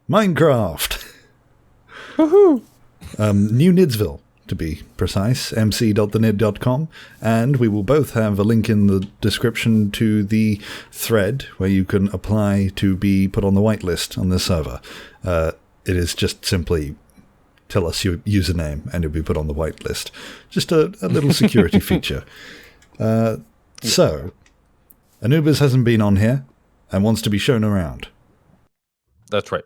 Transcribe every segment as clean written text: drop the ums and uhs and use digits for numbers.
Minecraft. Woohoo! New Niddsville, to be precise, mc.thenid.com, and we will both have a link in the description to the thread where you can apply to be put on the whitelist on this server. It is just simply tell us your username and you'll be put on the whitelist. Just a little security feature. So, Anubiz hasn't been on here and wants to be shown around. That's right.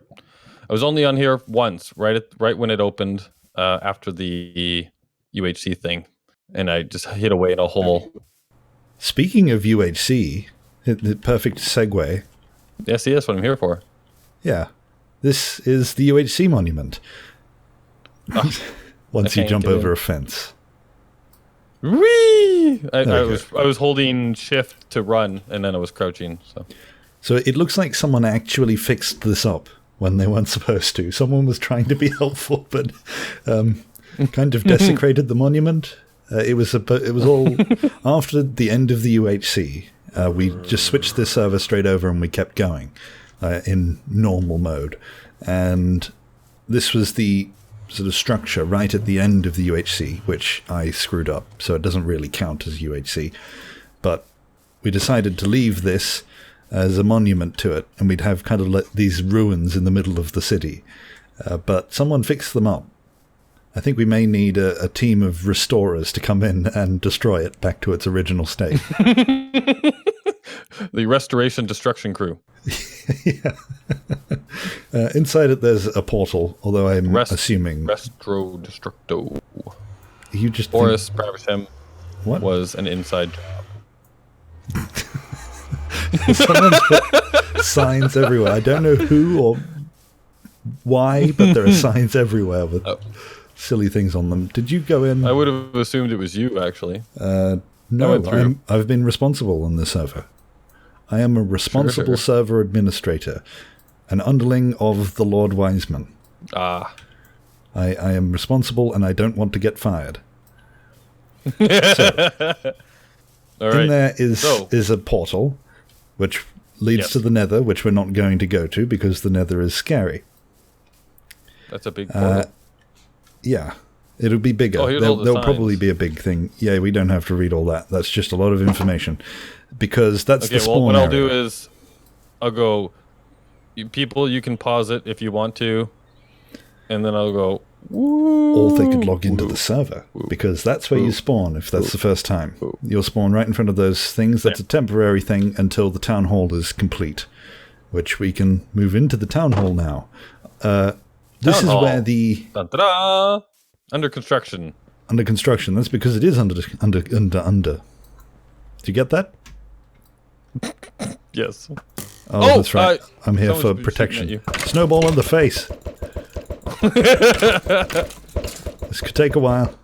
I was only on here once, right when it opened, after the UHC thing, and I just hid away in a hole. Speaking of UHC, the perfect segue. Yes, that's what I'm here for. Yeah, this is the UHC monument. Once you jump over a fence. Whee! I was holding shift to run, and then I was crouching. So it looks like someone actually fixed this up when they weren't supposed to. Someone was trying to be helpful, but kind of desecrated the monument. It was all after the end of the UHC. We just switched this server straight over, and we kept going in normal mode. And this was the sort of structure right at the end of the UHC, which I screwed up, so it doesn't really count as UHC. But we decided to leave this as a monument to it, and we'd have kind of these ruins in the middle of the city. But someone fixed them up. I think we may need a team of restorers to come in and destroy it back to its original state. The restoration destruction crew. Yeah. Inside it, there's a portal, although I'm assuming... Restro Destructo. You just Boris Pravisham was an inside job. Someone's put signs everywhere. I don't know who or why, but there are signs everywhere with silly things on them. Did you go in? I would have assumed it was you, actually. No, I've been responsible on this server. I am a responsible server administrator, an underling of the Lord Wiseman. Ah. I am responsible, and I don't want to get fired. So, all right. in there is a portal, which leads to the Nether, which we're not going to go to because the Nether is scary. That's a big portal. Yeah, it'll be bigger. Oh, there'll probably be a big thing. Yeah, we don't have to read all that. That's just a lot of information. Because that's the spawn what area. I'll do is I'll go, people, you can pause it if you want to, and then I'll go, woo, or they could log into the server, because that's where you spawn if that's the first time. You'll spawn right in front of those things. That's a temporary thing until the town hall is complete, which we can move into the town hall now. This is where the... Dun-da-da! Under construction. Under construction. That's because it is under. Did you get that? Yes. Oh, that's right. I'm here for protection. Snowball in the face. This could take a while.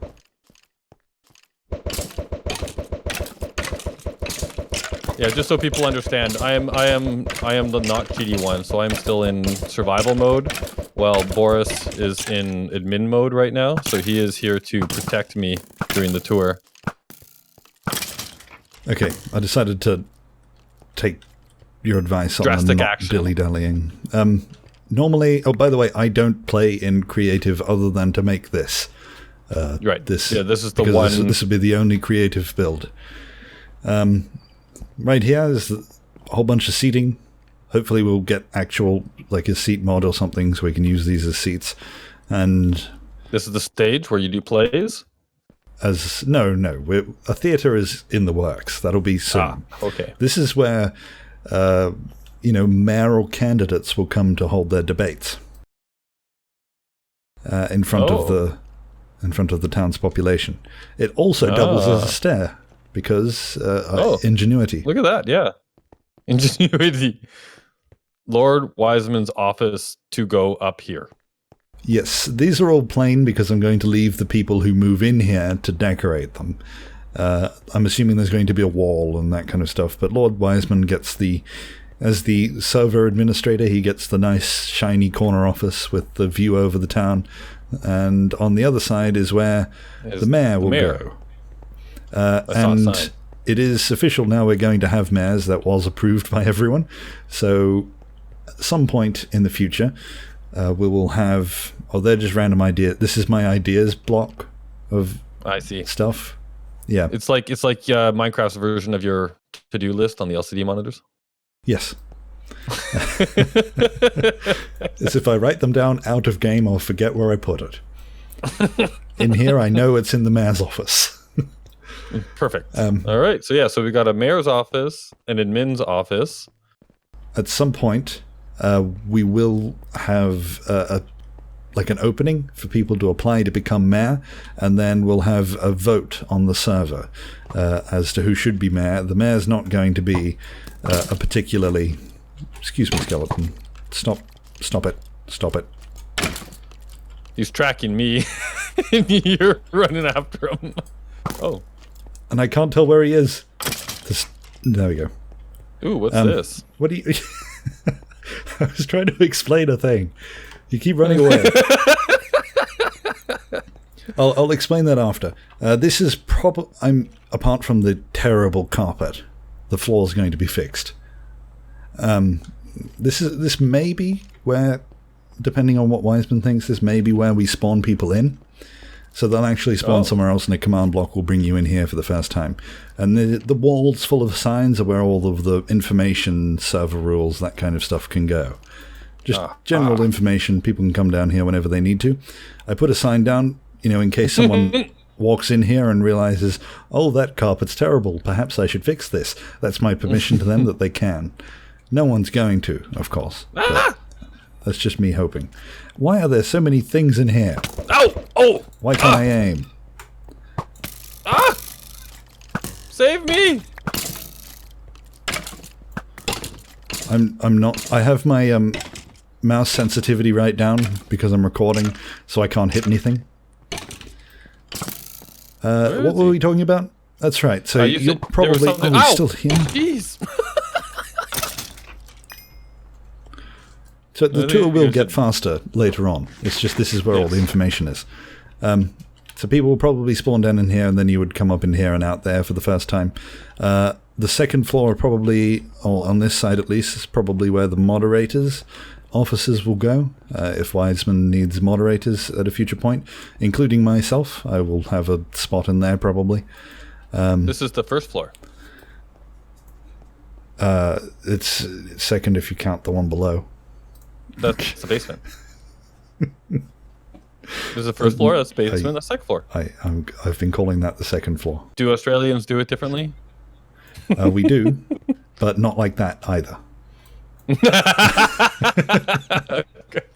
Yeah, just so people understand, I am the not cheaty one, so I'm still in survival mode, while Boris is in admin mode right now. So he is here to protect me during the tour. Okay, I decided to take your advice on the not dilly-dallying. Normally, oh, by the way, I don't play in creative other than to make this. Right. This is the one. This would be the only creative build. Right here is a whole bunch of seating. Hopefully we'll get actual, like a seat mod or something, so we can use these as seats. And this is the stage where you do plays? No. A theater is in the works. That'll be soon. Okay. This is where, mayoral candidates will come to hold their debates in front of the town's population. It also doubles as a stair because ingenuity. Look at that! Yeah, ingenuity. Lord Wiseman's office to go up here. Yes, these are all plain because I'm going to leave the people who move in here to decorate them. I'm assuming there's going to be a wall and that kind of stuff, but Lord Wiseman gets as the server administrator, he gets the nice shiny corner office with the view over the town, and on the other side is where the mayor will go. And it is official now, we're going to have mayors. That was approved by everyone. So at some point in the future, We will have... Oh, they're just random ideas. This is my ideas block of I see. stuff. Yeah. It's like Minecraft's version of your to-do list on the LCD monitors. Yes. As if I write them down out of game, I'll forget where I put it. In here, I know it's in the mayor's office. Perfect. All right. So we got a mayor's office, an admin's office. At some point, we will have an opening for people to apply to become mayor, and then we'll have a vote on the server as to who should be mayor. The mayor's not going to be a particularly... Excuse me, skeleton. Stop it. He's tracking me, and you're running after him. Oh. And I can't tell where he is. There we go. Ooh, what's this? What do you... I was trying to explain a thing. You keep running away. I'll explain that after. This is apart from the terrible carpet, the floor's going to be fixed. This may be where, depending on what Wiseman thinks, this may be where we spawn people in. So they'll actually spawn somewhere else, and a command block will bring you in here for the first time. And the walls full of signs are where all of the information, server rules, that kind of stuff can go. Just general information. People can come down here whenever they need to. I put a sign down, in case someone walks in here and realizes, oh, that carpet's terrible. Perhaps I should fix this. That's my permission to them that they can. No one's going to, of course. That's just me hoping. Why are there so many things in here? Oh! Why can't I aim? Save me! I'm not... I have my mouse sensitivity right down because I'm recording, so I can't hit anything. What were we talking about? That's right. So you're probably... still here? Jeez! So the tour will get faster later on. It's just this is where all the information is. So people will probably spawn down in here, and then you would come up in here and out there for the first time. The second floor probably, or on this side at least, is probably where the moderators' offices will go. If Wiseman needs moderators at a future point, including myself, I will have a spot in there probably. This is the first floor. It's second if you count the one below. That's the basement. This is the first floor, that's the basement, that's the second floor. I've been calling that the second floor. Do Australians do it differently? We do, but not like that either. Okay.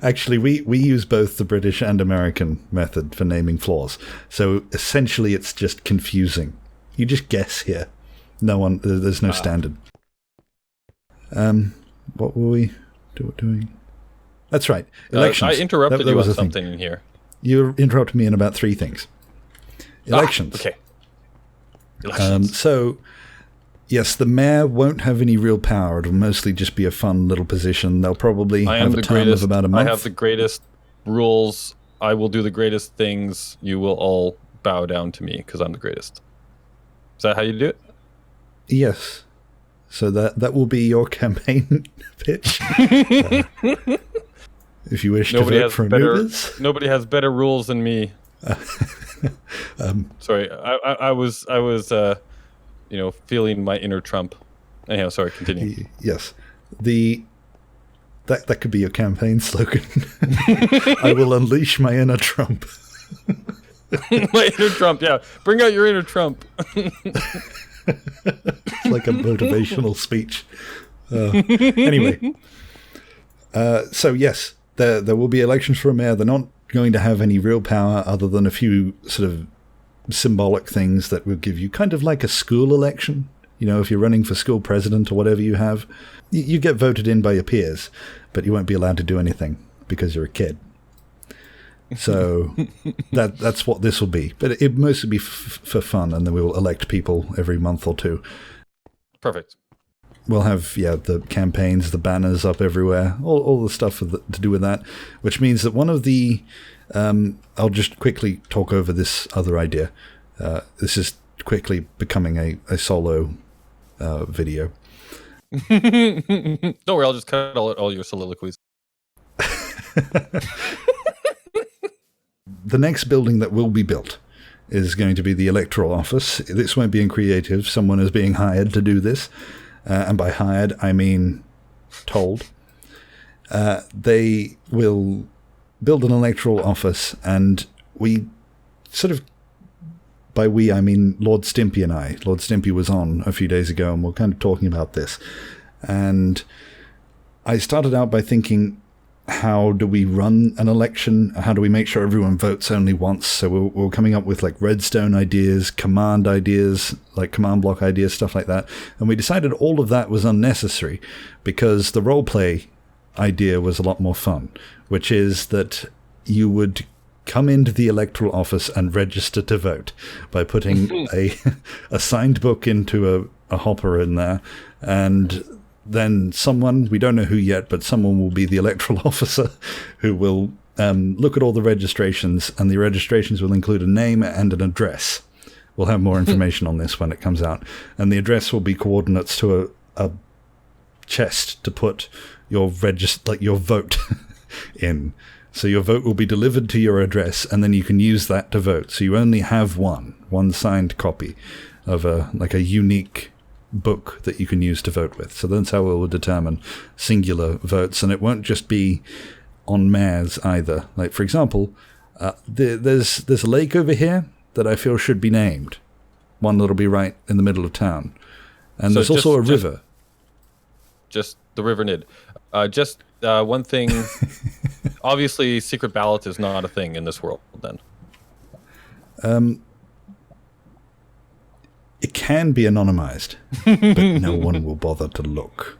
Actually, we use both the British and American method for naming floors. So essentially it's just confusing. You just guess here. There's no standard. What were we doing? That's right. Elections. I interrupted you on something in here. You interrupted me in about 3 things. Elections. Okay. Elections. So, yes, the mayor won't have any real power. It'll mostly just be a fun little position. They'll probably have a term of about a month. I have the greatest rules. I will do the greatest things. You will all bow down to me because I'm the greatest. Is that how you do it? Yes. So that will be your campaign pitch. If you wish to vote for Anubiz. Nobody has better rules than me. Sorry, I was feeling my inner Trump. Anyhow, sorry, continue. Yes. That could be your campaign slogan. I will unleash my inner Trump. My inner Trump, yeah. Bring out your inner Trump. Like a motivational speech. Anyway. So yes, there will be elections for a mayor. They're not going to have any real power other than a few sort of symbolic things that will give you kind of like a school election. If you're running for school president or whatever you have, you get voted in by your peers, but you won't be allowed to do anything because you're a kid. So that's what this will be. But it mostly be for fun, and then we will elect people every month or 2. Perfect. We'll have, the campaigns, the banners up everywhere, all the stuff to do with that, which means that one of the... I'll just quickly talk over this other idea. This is quickly becoming a solo video. Don't worry, I'll just cut all your soliloquies. The next building that will be built is going to be the electoral office. This won't be in creative. Someone is being hired to do this. And by hired, I mean told. They will build an electoral office, and we sort of, by we, I mean Lord Stimpy and I. Lord Stimpy was on a few days ago, and we're kind of talking about this. And I started out by thinking, how do we run an election? How do we make sure everyone votes only once? So we're coming up with like redstone ideas, command ideas, like command block ideas, stuff like that. And we decided all of that was unnecessary because the roleplay idea was a lot more fun, which is that you would come into the electoral office and register to vote by putting a signed book into a hopper in there, and then someone, we don't know who yet, but someone will be the electoral officer who will look at all the registrations, and the registrations will include a name and an address. We'll have more information on this when it comes out. And the address will be coordinates to a chest to put your vote in. So your vote will be delivered to your address, and then you can use that to vote. So you only have one signed copy of a unique book that you can use to vote with. So that's how it will determine singular votes, and it won't just be on mayors either. Like, for example, there's a lake over here that I feel should be named. One that'll be right in the middle of town. And so there's also a river. Just the River Nid. One thing, obviously secret ballot is not a thing in this world then. It can be anonymized, but no one will bother to look.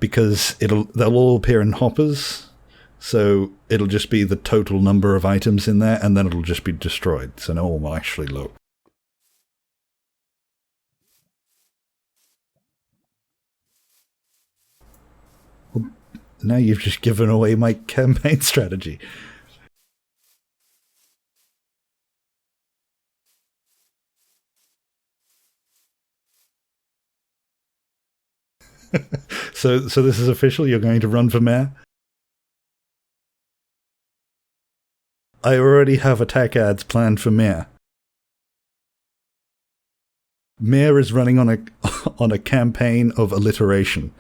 Because they'll all appear in hoppers, so it'll just be the total number of items in there, and then it'll just be destroyed, so no one will actually look. Well, now you've just given away my campaign strategy. So this is official? You're going to run for mayor? I already have attack ads planned for mayor. Mayor is running on a campaign of alliteration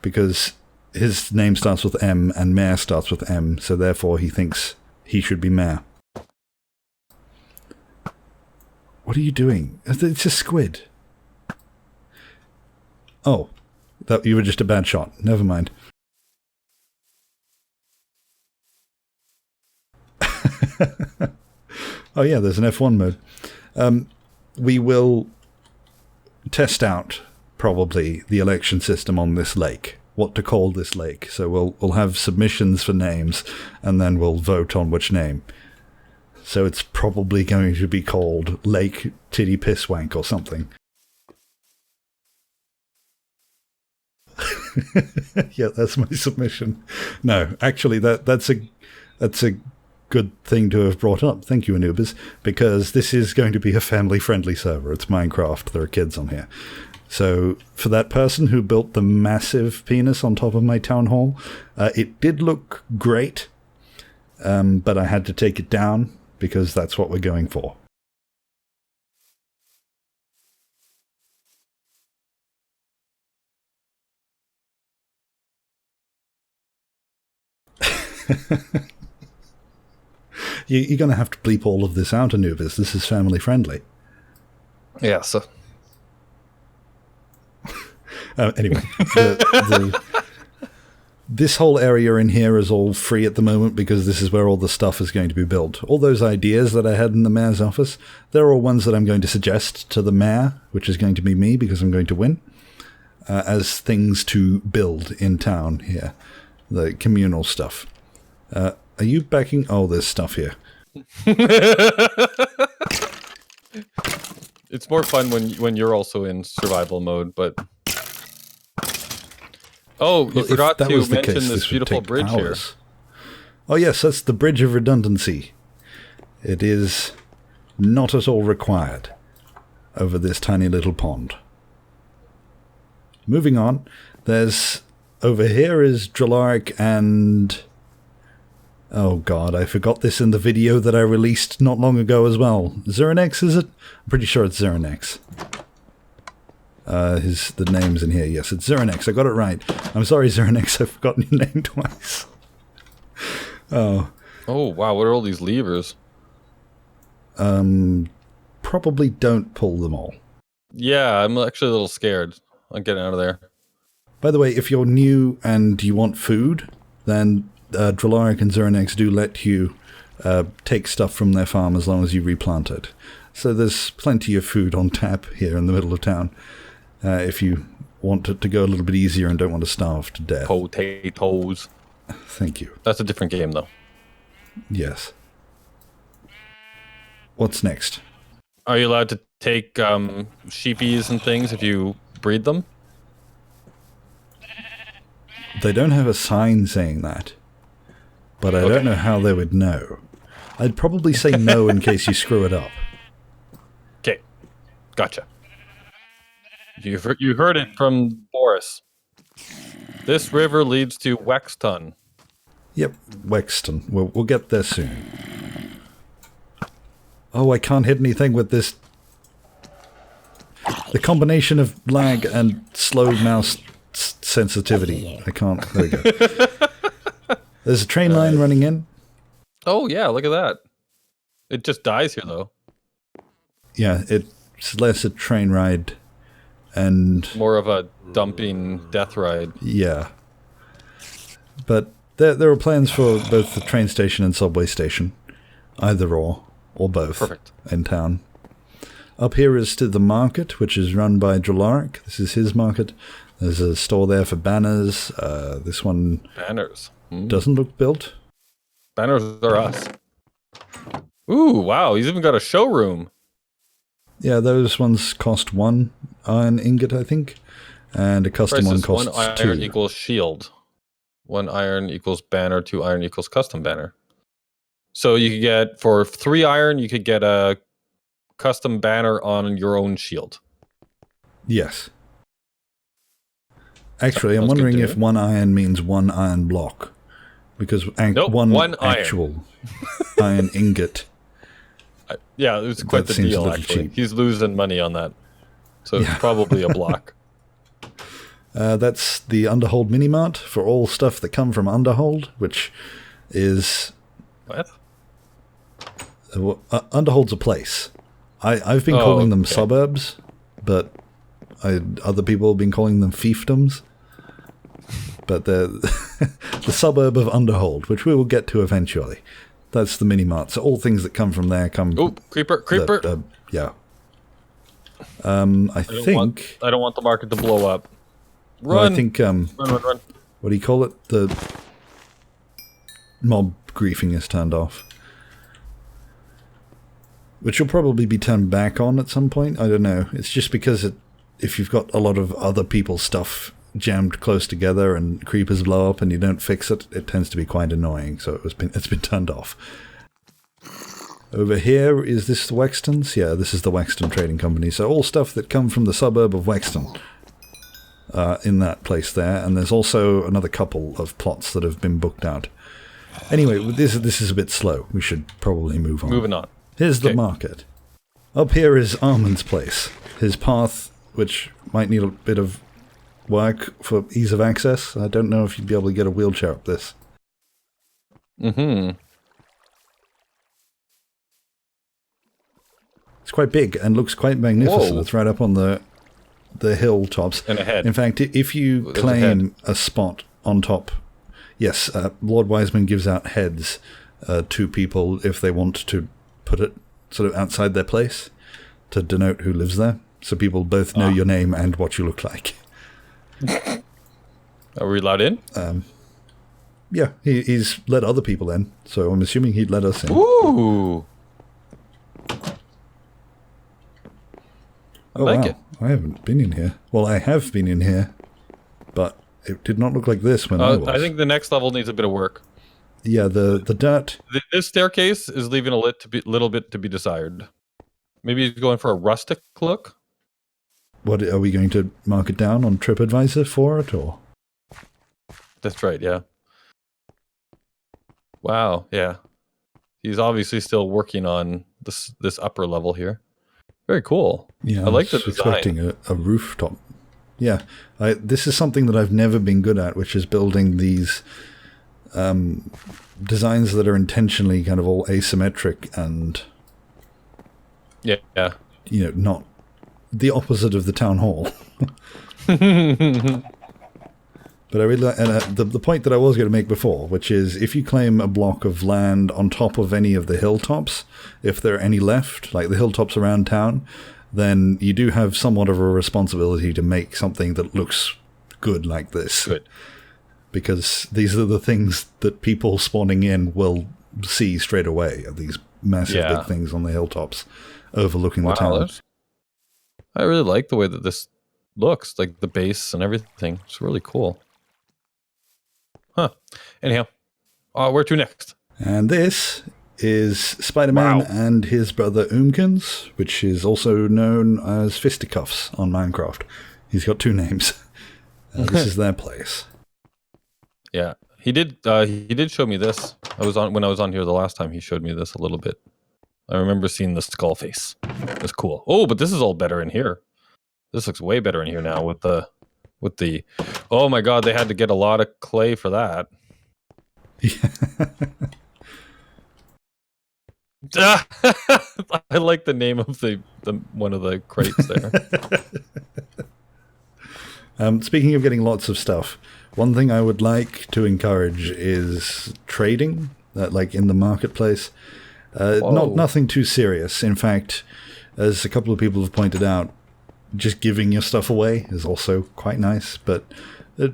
because his name starts with M and mayor starts with M, so therefore he thinks he should be mayor. What are you doing? It's a squid. Oh, that you were just a bad shot. Never mind. Oh yeah, there's an F1 mode. We will test out probably the election system on this lake. What to call this lake. So we'll have submissions for names, and then we'll vote on which name. So it's probably going to be called Lake Titty Pisswank or something. Yeah, that's my submission. No, actually, that's a good thing to have brought up. Thank you, Anubiz, because this is going to be a family-friendly server. It's Minecraft. There are kids on here. So for that person who built the massive penis on top of my town hall, it did look great, but I had to take it down because that's what we're going for. You're going to have to bleep all of this out, Anubiz. This is family friendly. Yeah, so... Anyway, this whole area in here is all free at the moment because this is where all the stuff is going to be built. All those ideas that I had in the mayor's office, they're all ones that I'm going to suggest to the mayor, which is going to be me because I'm going to win, as things to build in town here. The communal stuff. Are you backing? Oh, there's stuff here. It's more fun when you're also in survival mode, but... Oh, you forgot to mention this beautiful bridge here. Oh yes, that's the Bridge of Redundancy. It is not at all required over this tiny little pond. Moving on, there's over here is Dralaric and... Oh god, I forgot this in the video that I released not long ago as well. Zeranex, is it? I'm pretty sure it's Zeranex. The name's in here. Yes, it's Zeranex. I got it right. I'm sorry, Zeranex. I've forgotten your name twice. Oh. Oh, wow. What are all these levers? Probably don't pull them all. Yeah, I'm actually a little scared. I'm getting out of there. By the way, if you're new and you want food, then Dralaric and Zeranex do let you take stuff from their farm as long as you replant it. So there's plenty of food on tap here in the middle of town. If you want it to go a little bit easier and don't want to starve to death. Potatoes. Thank you. That's a different game, though. Yes. What's next? Are you allowed to take sheepies and things if you breed them? They don't have a sign saying that. But I don't know how they would know. I'd probably say no in case you screw it up. Okay. Gotcha. You heard it from Boris. This river leads to Wexton. Yep, Wexton. We'll get there soon. Oh, I can't hit anything with this. The combination of lag and slow mouse sensitivity. I can't. There we go. There's a train line running in. Oh, yeah, look at that. It just dies here, though. Yeah, it's less a train ride and... more of a dumping death ride. Yeah. But there are plans for both the train station and subway station. Either or both. Perfect. In town. Up here is to the market, which is run by Dralaric. This is his market. There's a store there for banners. This one... Banners. Doesn't look built. Banners are us. Ooh, wow, he's even got a showroom. Yeah, those ones cost 1 iron ingot, I think. And a custom one costs 2. 1 iron equals shield. 1 iron equals banner, 2 iron equals custom banner. So you could get, for 3 iron, you could get a custom banner on your own shield. Yes. Actually, I'm wondering if 1 iron means 1 iron block. Because one actual iron ingot. Yeah, it's quite the deal, actually. Cheap. He's losing money on that. So it's probably a block. That's the Underhold Minimart for all stuff that come from Underhold, which is... What? Underhold's a place. I've been calling them suburbs, but other people have been calling them fiefdoms. But they're the suburb of Underhold, which we will get to eventually. That's the mini-mart. So all things that come from there come... Oh, creeper! Yeah. I think... I don't want the market to blow up. Run! Well, I think... Run. What do you call it? The mob griefing is turned off. Which will probably be turned back on at some point. I don't know. It's just because if you've got a lot of other people's stuff jammed close together and creepers blow up and you don't fix it, it tends to be quite annoying. So it's been turned off. Over here, is this the Wextons? Yeah, this is the Wexton Trading Company. So all stuff that come from the suburb of Wexton in that place there. And there's also another couple of plots that have been booked out. Anyway, this is a bit slow. We should probably move on. Moving on. Here's the market. Up here is Armand's place. His path, which might need a bit of work for ease of access. I don't know if you'd be able to get a wheelchair up this. Mm-hmm. It's quite big and looks quite magnificent. Whoa. It's right up on the hilltops. And a head. In fact, if you claim a spot on top, yes, Lord Wiseman gives out heads to people if they want to put it sort of outside their place to denote who lives there. So people both know your name and what you look like. Are we allowed in? Yeah, he's let other people in, so I'm assuming he'd let us in. Ooh! I like it. I haven't been in here. Well, I have been in here, but it did not look like this when I was. I think the next level needs a bit of work. Yeah, the dirt. This staircase is leaving a little bit to be desired. Maybe he's going for a rustic look? What, are we going to mark it down on TripAdvisor for it, or? That's right. Yeah. Wow. Yeah. He's obviously still working on this upper level here. Very cool. Yeah, I like the was design. expecting a rooftop. Yeah, this is something that I've never been good at, which is building these designs that are intentionally kind of all asymmetric and Yeah. Not the opposite of the town hall. But I really like, and the point that I was going to make before, which is if you claim a block of land on top of any of the hilltops, if there are any left, like the hilltops around town, then you do have somewhat of a responsibility to make something that looks good like this. Good. Because these are the things that people spawning in will see straight away, these massive big things on the hilltops overlooking the town. I really like the way that this looks, like the base and everything. It's really cool. Huh. Anyhow, where to next? And this is Spider-Man and his brother Oomkins, which is also known as Fisticuffs on Minecraft. He's got two names. This is their place. Yeah, he did show me this. When I was on here the last time. He showed me this a little bit. I remember seeing the skull face. It's cool. Oh, but this is all better in here. This looks way better in here now with the. Oh my God! They had to get a lot of clay for that. I like the name of the one of the crates there. Speaking of getting lots of stuff, one thing I would like to encourage is trading, like in the marketplace. Nothing too serious. In fact, as a couple of people have pointed out, just giving your stuff away is also quite nice. But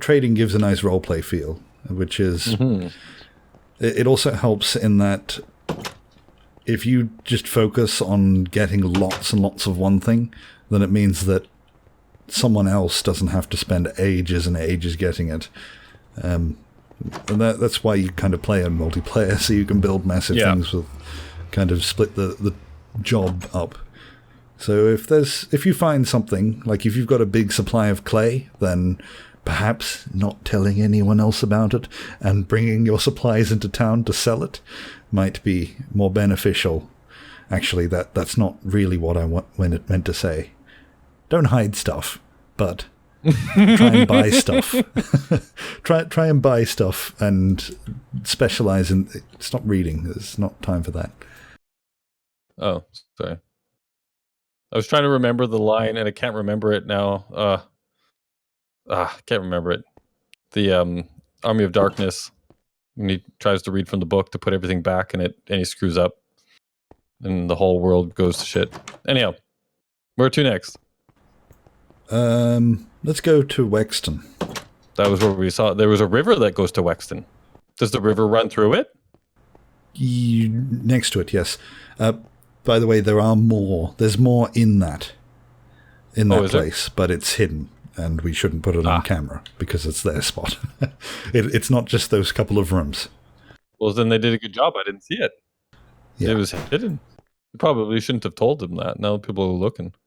trading gives a nice roleplay feel, which is... It also helps in that if you just focus on getting lots and lots of one thing, then it means that someone else doesn't have to spend ages and ages getting it. And that's why you kind of play in multiplayer, so you can build massive things with kind of split the job up. So if you find something, like if you've got a big supply of clay, then perhaps not telling anyone else about it and bringing your supplies into town to sell it might be more beneficial. Actually, that's not really what I meant to say. Don't hide stuff, but try and buy stuff. try and buy stuff and specialize in... Stop reading. There's not time for that. Oh, sorry. I was trying to remember the line and I can't remember it now. Can't remember it. The Army of Darkness. When he tries to read from the book to put everything back and he screws up. And the whole world goes to shit. Anyhow, where to next? Let's go to Wexton. That was where we saw there was a river that goes to Wexton. Does the river run through it? Next to it, yes. By the way, there's more in that place, but it's hidden, and we shouldn't put it on camera because it's their spot. It's not just those couple of rooms. Well, then they did a good job. I didn't see it. Yeah. It was hidden. You probably shouldn't have told them that. Now people are looking.